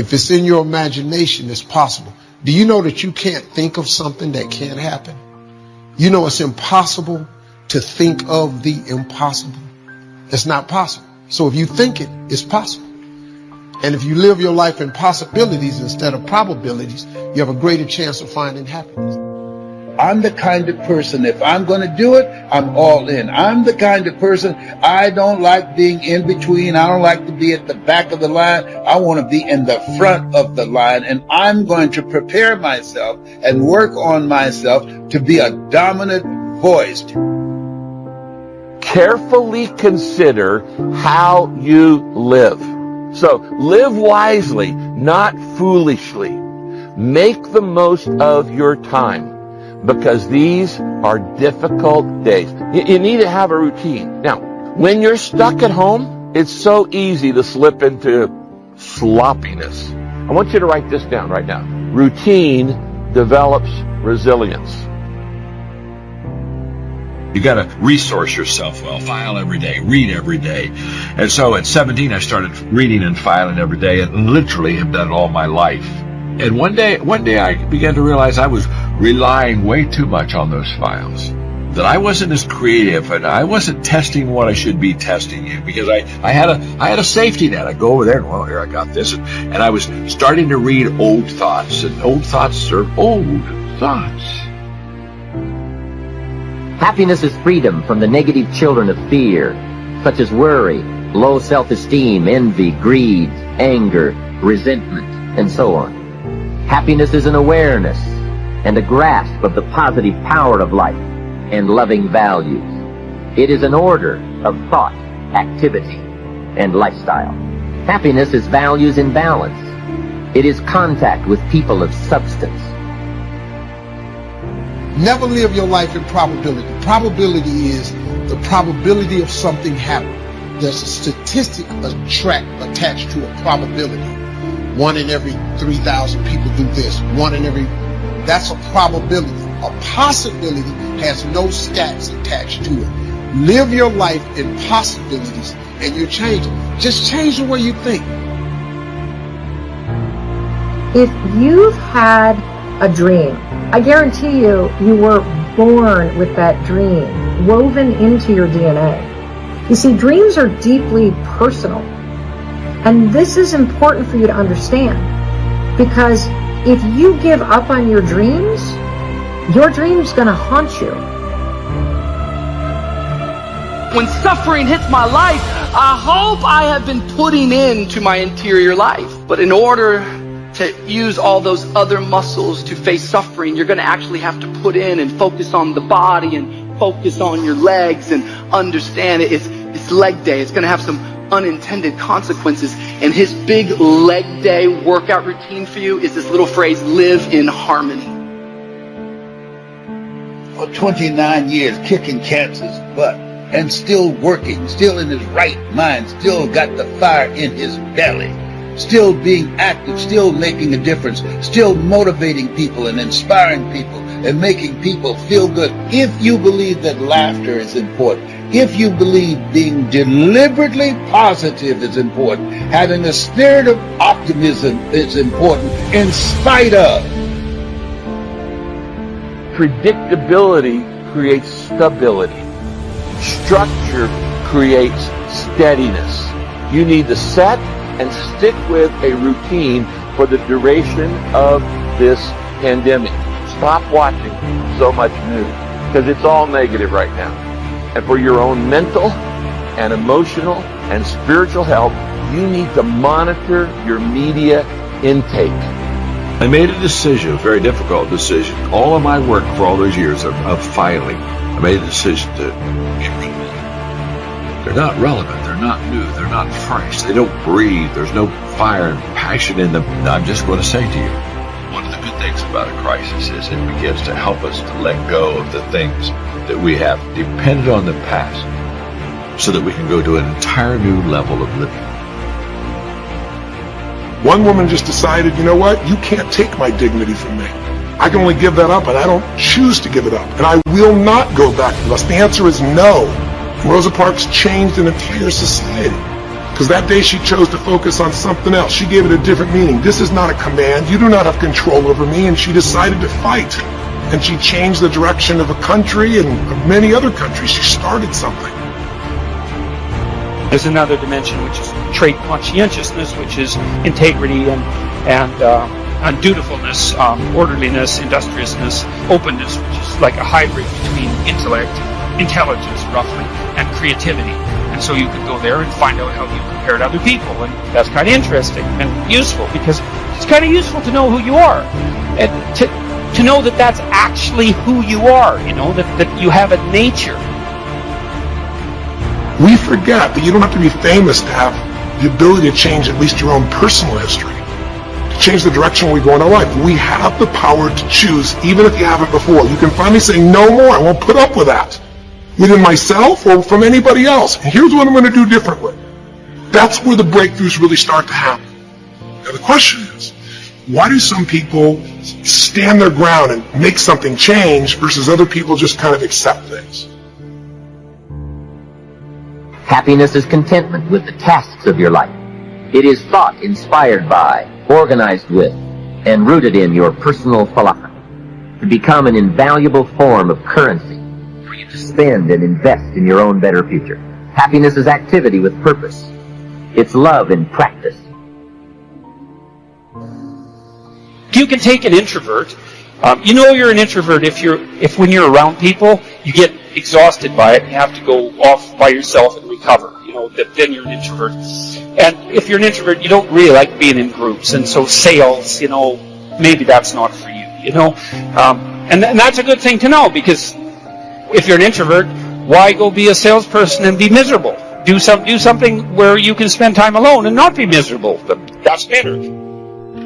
If it's in your imagination, it's possible. Do you know that you can't think of something that can't happen? You know it's impossible to think of the impossible. It's not possible. So if you think it, it's possible. And if you live your life in possibilities instead of probabilities, you have a greater chance of finding happiness. I'm the kind of person, if I'm going to do it, I'm all in. I'm the kind of person, I don't like being in between. I don't like to be at the back of the line. I want to be in the front of the line. And I'm going to prepare myself and work on myself to be a dominant voice. Carefully consider how you live. So live wisely, not foolishly. Make the most of your time, because these are difficult days. You need to have a routine. Now, when you're stuck at home, it's so easy to slip into sloppiness. I want you to write this down right now. Routine develops resilience. You got to resource yourself well, file every day, read every day. And so at 17, I started reading and filing every day, and literally have done it all my life. And one day I began to realize I was relying way too much on those files, that I wasn't as creative, and I wasn't testing what I should be testing in, because I had a safety net. I go over there and, well, here I got this, and I was starting to read old thoughts, and old thoughts are old thoughts. Happiness is freedom from the negative children of fear, such as worry, low self-esteem, envy, greed, anger, resentment, and so on. Happiness is an awareness and a grasp of the positive power of life and loving values. It is an order of thought, activity, and lifestyle. Happiness is values in balance. It is contact with people of substance. Never live your life in probability. Probability is the probability of something happening. There's a statistic attached to a probability. 1 in every 3,000 people do this. That's a probability. A possibility has no stats attached to it. Live your life in possibilities and you're changing. Just change the way you think. If you've had a dream, I guarantee you were born with that dream, woven into your DNA. You see, dreams are deeply personal. And this is important for you to understand, because if you give up on your dream's going to haunt you. When suffering hits my life, I hope I have been putting into my interior life. But in order to use all those other muscles to face suffering, you're going to actually have to put in and focus on the body and focus on your legs and understand it. It's leg day. It's going to have some unintended consequences. And his big leg day workout routine for you is this little phrase, live in harmony. For 29 years kicking cancer's butt and still working, still in his right mind, still got the fire in his belly, still being active, still making a difference, still motivating people and inspiring people and making people feel good. If you believe that laughter is important, if you believe being deliberately positive is important, having a spirit of optimism is important in spite of. Predictability creates stability. Structure creates steadiness. You need to set and stick with a routine for the duration of this pandemic. Stop watching so much news, because it's all negative right now. And for your own mental and emotional and spiritual health, you need to monitor your media intake. I made a decision, a very difficult decision. All of my work for all those years of filing, I made a decision to get rid of them. They're not relevant. They're not new. They're not fresh. They don't breathe. There's no fire and passion in them. I'm just going to say to you, one of the good things about a crisis is it begins to help us to let go of the things that we have depended on the past, so that we can go to an entire new level of living. One woman just decided, you know what? You can't take my dignity from me. I can only give that up, and I don't choose to give it up. And I will not go back to lust. The answer is no. And Rosa Parks changed an entire society. Because that day she chose to focus on something else. She gave it a different meaning. This is not a command. You do not have control over me. And she decided to fight. And she changed the direction of a country and of many other countries. She started something. There's another dimension, which is trait conscientiousness, which is integrity and dutifulness, orderliness, industriousness, openness, which is like a hybrid between intellect, intelligence, roughly, and creativity. And so you could go there and find out how you compare to other people, and that's kind of interesting and useful, because it's kind of useful to know who you are, and to know that that's actually who you are, you know, that you have a nature. We forget that you don't have to be famous to have the ability to change at least your own personal history, to change the direction we go in our life. We have the power to choose, even if you haven't before. You can finally say, no more, I won't put up with that, within myself or from anybody else. And here's what I'm going to do differently. That's where the breakthroughs really start to happen. Now the question is, why do some people stand their ground and make something change versus other people just kind of accept things? Happiness is contentment with the tasks of your life. It is thought inspired by, organized with, and rooted in your personal philosophy, to become an invaluable form of currency for you to spend and invest in your own better future. Happiness is activity with purpose. It's love in practice. You can take an introvert. You know you're an introvert if when you're around people, you get exhausted by it and you have to go off by yourself and recover. You know, then you're an introvert. And if you're an introvert, you don't really like being in groups. And so sales, you know, maybe that's not for you, you know. And that's a good thing to know, because if you're an introvert, why go be a salesperson and be miserable? Do something where you can spend time alone and not be miserable. That's better.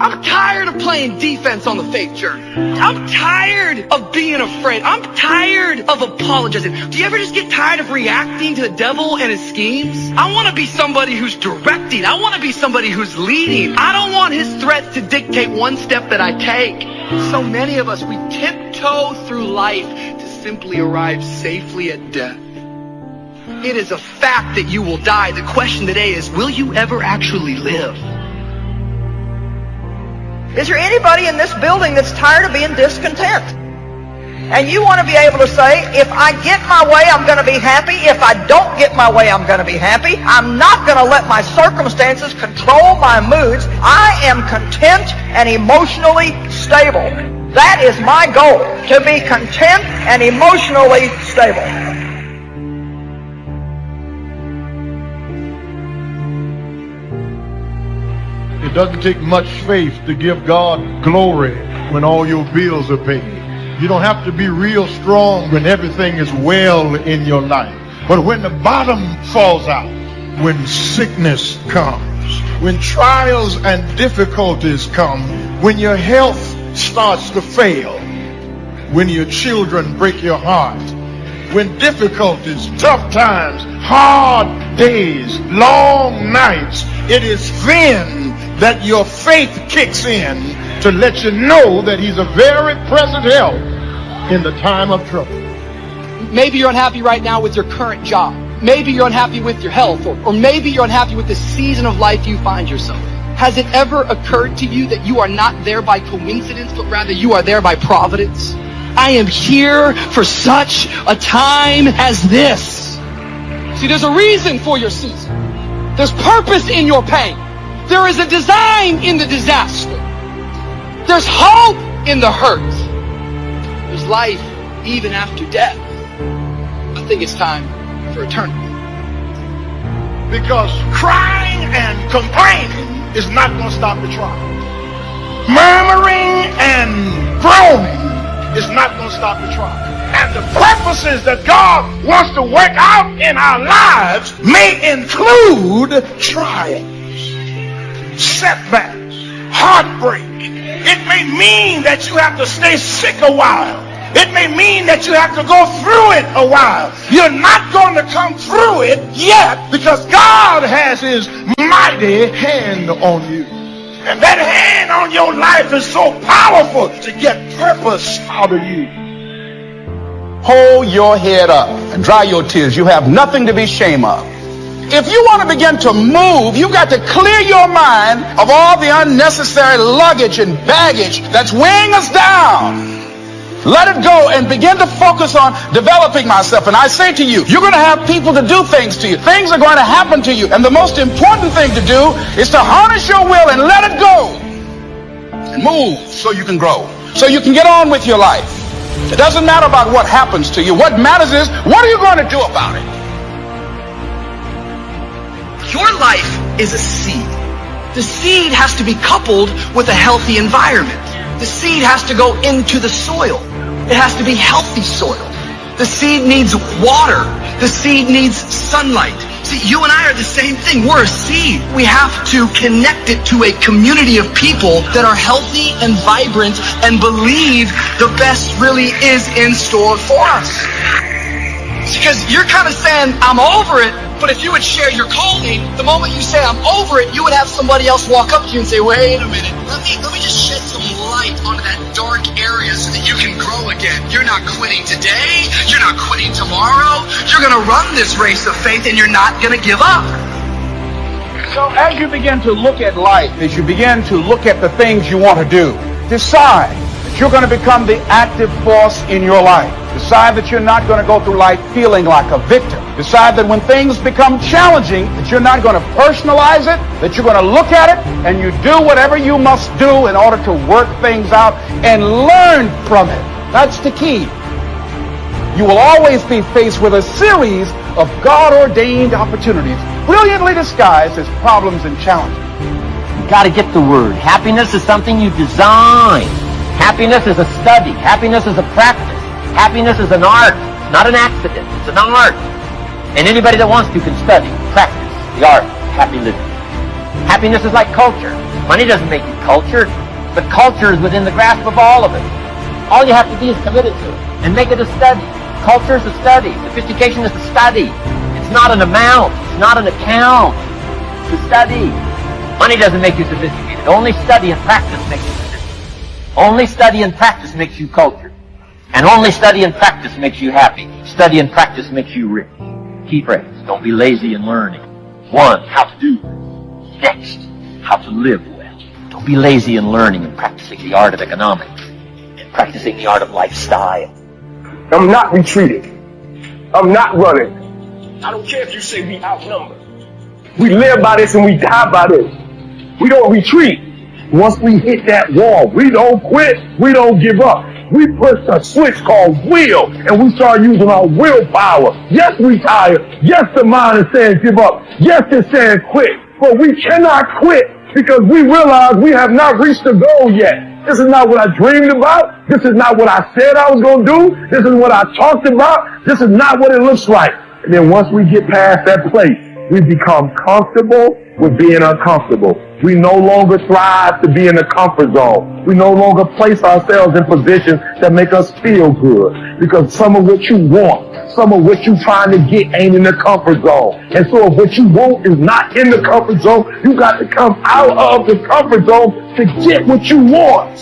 I'm tired of playing defense on the faith journey. I'm tired of being afraid. I'm tired of apologizing. Do you ever just get tired of reacting to the devil and his schemes? I want to be somebody who's directing. I want to be somebody who's leading. I don't want his threats to dictate one step that I take. So many of us, we tiptoe through life to simply arrive safely at death. It is a fact that you will die. The question today is, will you ever actually live? Is there anybody in this building that's tired of being discontent? And you want to be able to say, if I get my way, I'm going to be happy. If I don't get my way, I'm going to be happy. I'm not going to let my circumstances control my moods. I am content and emotionally stable. That is my goal, to be content and emotionally stable. It doesn't take much faith to give God glory when all your bills are paid. You don't have to be real strong when everything is well in your life. But when the bottom falls out, when sickness comes, when trials and difficulties come, when your health starts to fail, when your children break your heart, when difficulties, tough times, hard days, long nights, it is then that your faith kicks in to let you know that he's a very present help in the time of trouble. Maybe you're unhappy right now with your current job. Maybe you're unhappy with your health, or maybe you're unhappy with the season of life you find yourself. Has it ever occurred to you that you are not there by coincidence, but rather you are there by providence? I am here for such a time as this. See, there's a reason for your season. There's purpose in your pain. There is a design in the disaster. There's hope in the hurt. There's life even after death. I think it's time for eternity. Because crying and complaining is not going to stop the trial. Murmuring and groaning is not going to stop the trial. And the purposes that God wants to work out in our lives may include trials, setbacks, heartbreak. It may mean that you have to stay sick a while. It may mean that you have to go through it a while. You're not going to come through it yet, because God has his mighty hand on you. And that hand on your life is so powerful to get purpose out of you. Hold your head up and dry your tears. You have nothing to be ashamed of. If you want to begin to move, you've got to clear your mind of all the unnecessary luggage and baggage that's weighing us down. Let it go and begin to focus on developing myself. And I say to you, you're going to have people to do things to you. Things are going to happen to you. And the most important thing to do is to harness your will and let it go. And move so you can grow, so you can get on with your life. It doesn't matter about what happens to you. What matters is, what are you going to do about it? Your life is a seed. The seed has to be coupled with a healthy environment. The seed has to go into the soil. It has to be healthy soil. The seed needs water. The seed needs sunlight. See, you and I are the same thing. We're a seed. We have to connect it to a community of people that are healthy and vibrant and believe the best really is in store for us. Because you're kind of saying, I'm over it, but if you would share your calling, the moment you say, I'm over it, you would have somebody else walk up to you and say, wait a minute, let me just shed some light onto that dark area so that you can grow again. You're not quitting today. You're not quitting tomorrow. You're going to run this race of faith and you're not going to give up. So as you begin to look at life, as you begin to look at the things you want to do, decide that you're going to become the active force in your life. Decide that you're not going to go through life feeling like a victim. Decide that when things become challenging, that you're not going to personalize it, that you're going to look at it, and you do whatever you must do in order to work things out and learn from it. That's the key. You will always be faced with a series of God-ordained opportunities, brilliantly disguised as problems and challenges. You got to get the word. Happiness is something you design. Happiness is a study. Happiness is a practice. Happiness is an art. It's not an accident. It's an art. And anybody that wants to can study, practice the art of happy living. Happiness is like culture. Money doesn't make you cultured, but culture is within the grasp of all of us. All you have to be is committed to it and make it a study. Culture is a study. Sophistication is a study. It's not an amount. It's not an account. It's a study. Money doesn't make you sophisticated. Only study and practice makes you sophisticated. Only study and practice makes you cultured. And only study and practice makes you happy. Study and practice makes you rich. Key phrase, don't be lazy in learning. 1, how to do. Next, how to live well. Don't be lazy in learning and practicing the art of economics and practicing the art of lifestyle. I'm not retreating. I'm not running. I don't care if you say we outnumbered. We live by this and we die by this. We don't retreat. Once we hit that wall, we don't quit. We don't give up. We push a switch called will, and we start using our willpower. Yes, we tired. Yes, the mind is saying give up. Yes, it's saying quit. But we cannot quit because we realize we have not reached the goal yet. This is not what I dreamed about. This is not what I said I was going to do. This is what I talked about. This is not what it looks like. And then once we get past that place, we become comfortable with being uncomfortable. We no longer thrive to be in the comfort zone. We no longer place ourselves in positions that make us feel good. Because some of what you want, some of what you're trying to get ain't in the comfort zone. And so if what you want is not in the comfort zone, you got to come out of the comfort zone to get what you want.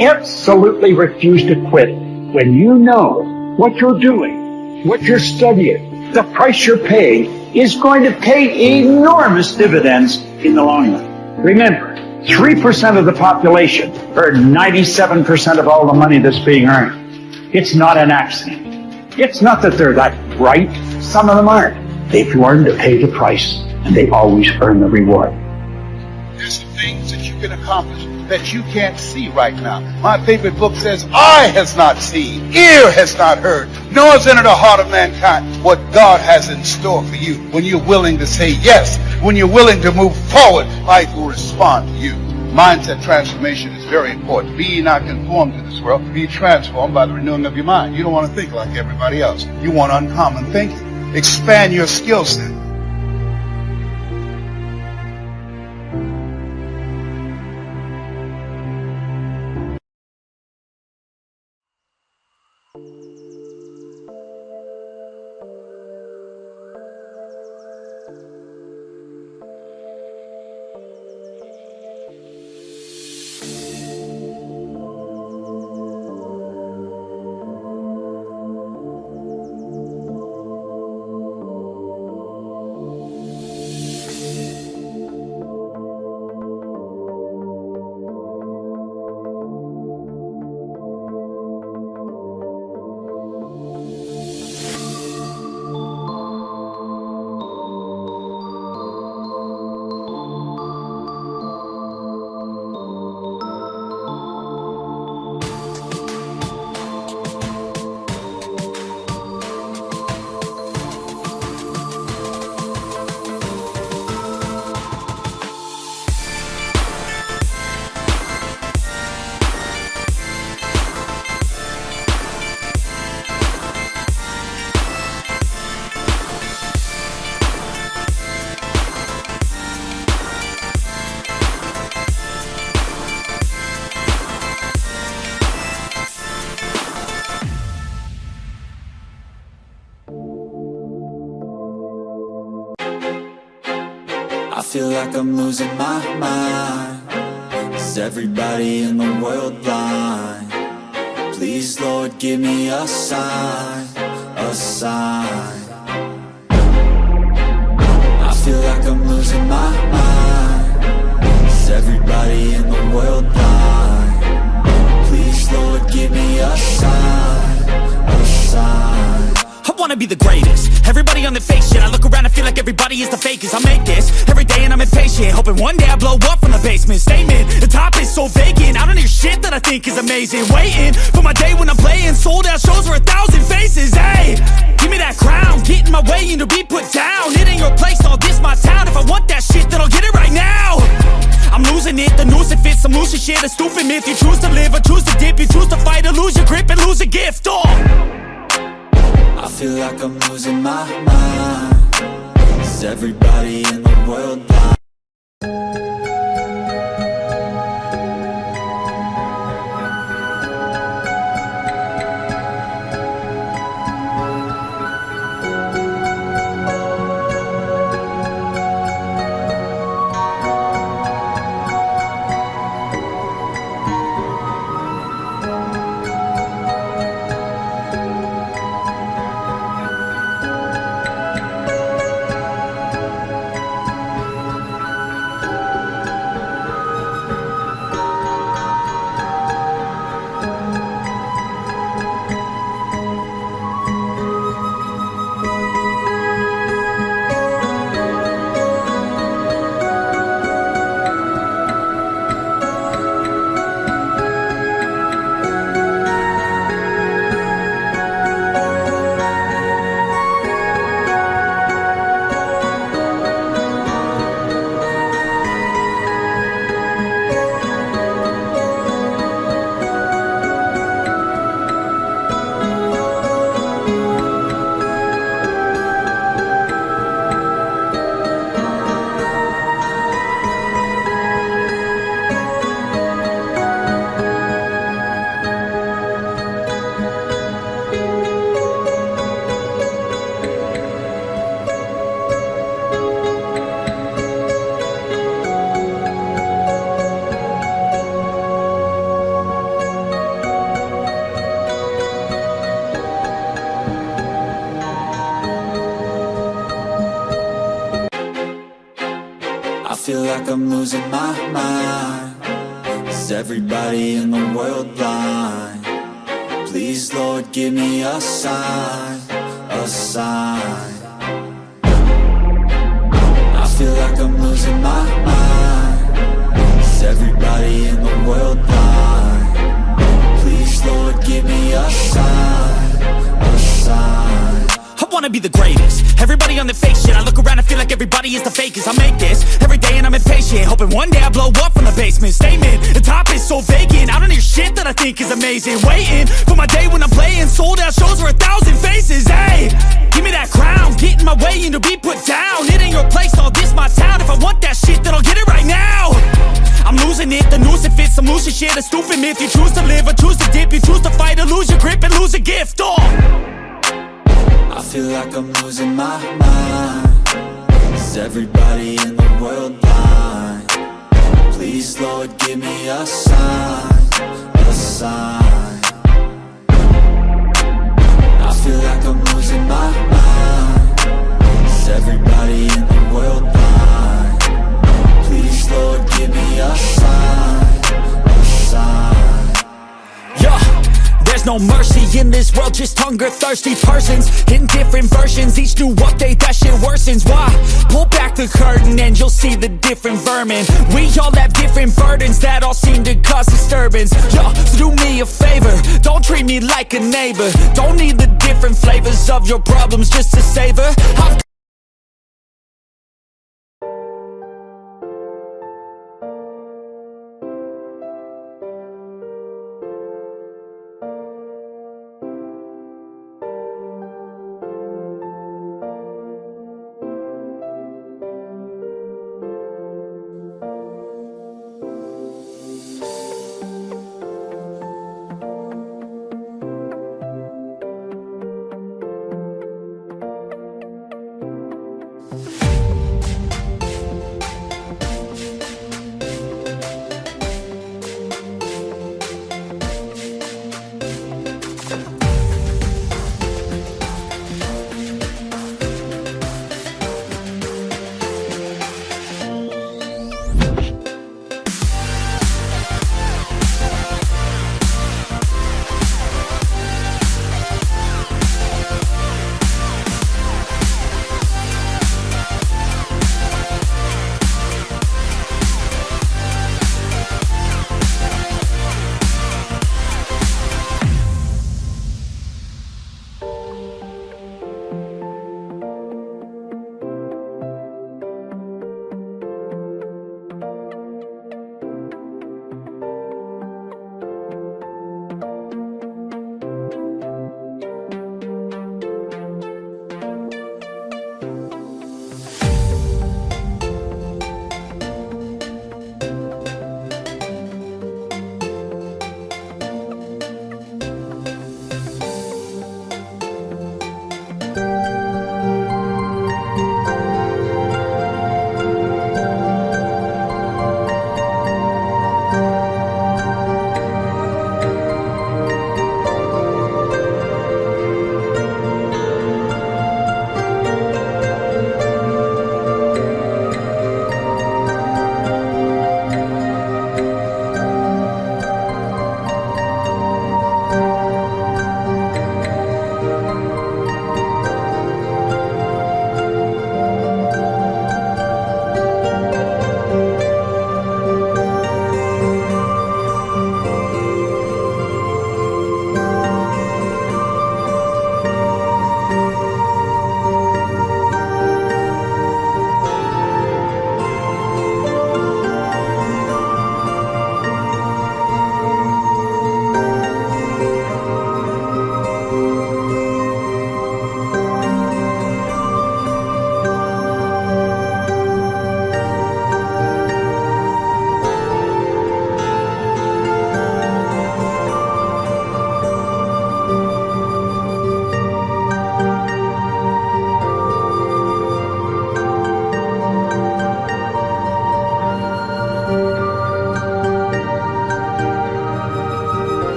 Absolutely refuse to quit when you know what you're doing, what you're studying, the price you're paying is going to pay enormous dividends in the long run. Remember, 3% of the population earn 97% of all the money that's being earned. It's not an accident. It's not that they're that bright. Some of them aren't. They've learned to pay the price, and they always earn the reward. There's some things that you can accomplish that you can't see right now. My favorite book says, eye has not seen, ear has not heard, nor has entered the heart of mankind what God has in store for you. When you're willing to say yes, when you're willing to move forward, life will respond to you. Mindset transformation is very important. Be ye not conformed to this world, be transformed by the renewing of your mind. You don't want to think like everybody else. You want uncommon thinking. Expand your skill set. feel like I'm losing my mind. Is everybody in the world blind? Please, Lord, give me a sign, a sign. I feel like I'm losing my mind. Is everybody in the world blind? Please, Lord, give me a sign, a sign. I wanna be the greatest. Everybody on the fake shit. I look around and feel like everybody is the fakest. I make this every day and I'm impatient, hoping one day I blow up from the basement. Statement, the top is so vacant. I don't hear shit that I think is amazing. Waiting for my day when I'm playing sold out shows for 1,000 faces. Hey, give me that crown, get in my way and to be put down. It ain't your place, all this my town. If I want that shit, then I'll get it right now. I'm losing it, the noose it fits. I'm losing shit, a stupid myth. You choose to live or choose to dip. You choose to fight or lose your grip and lose a gift. I feel like I'm losing my mind. Is everybody in the world blind? I feel like I'm losing my mind. Is everybody in the world blind? Please, Lord, give me a sign, a sign. I feel like I'm losing my mind. Is everybody in the world blind? Please, Lord, give me a sign, a sign. I wanna be the greatest. Everybody on the fake shit. I look around and feel like everybody is the fakest. I make this every day and I'm impatient, hoping one day I blow up from the basement. Statement, the top is so vacant. I don't hear shit that I think is amazing. Waiting for my day when I'm playing sold out shows for 1,000 faces. Hey, give me that crown, get in my way and to be put down. It ain't your place, all this my town. If I want that shit, then I'll get it right now. I'm losing it, the noose it fits. I'm losing shit, a stupid myth. You choose to live or choose to dip. You choose to fight or lose your grip and lose a gift. I feel like I'm losing my mind. Is everybody in the world blind? Please, Lord, give me a sign, a sign. I feel like I'm losing my mind. Is everybody in the world blind? Please, Lord, give me a sign, a sign. Yeah. There's no mercy in this world, just hunger-thirsty persons in different versions. Each new update, that shit worsens. Why? Pull back the curtain and you'll see the different vermin. We all have different burdens that all seem to cause disturbance. Yo, so do me a favor, don't treat me like a neighbor. Don't need the different flavors of your problems just to savor.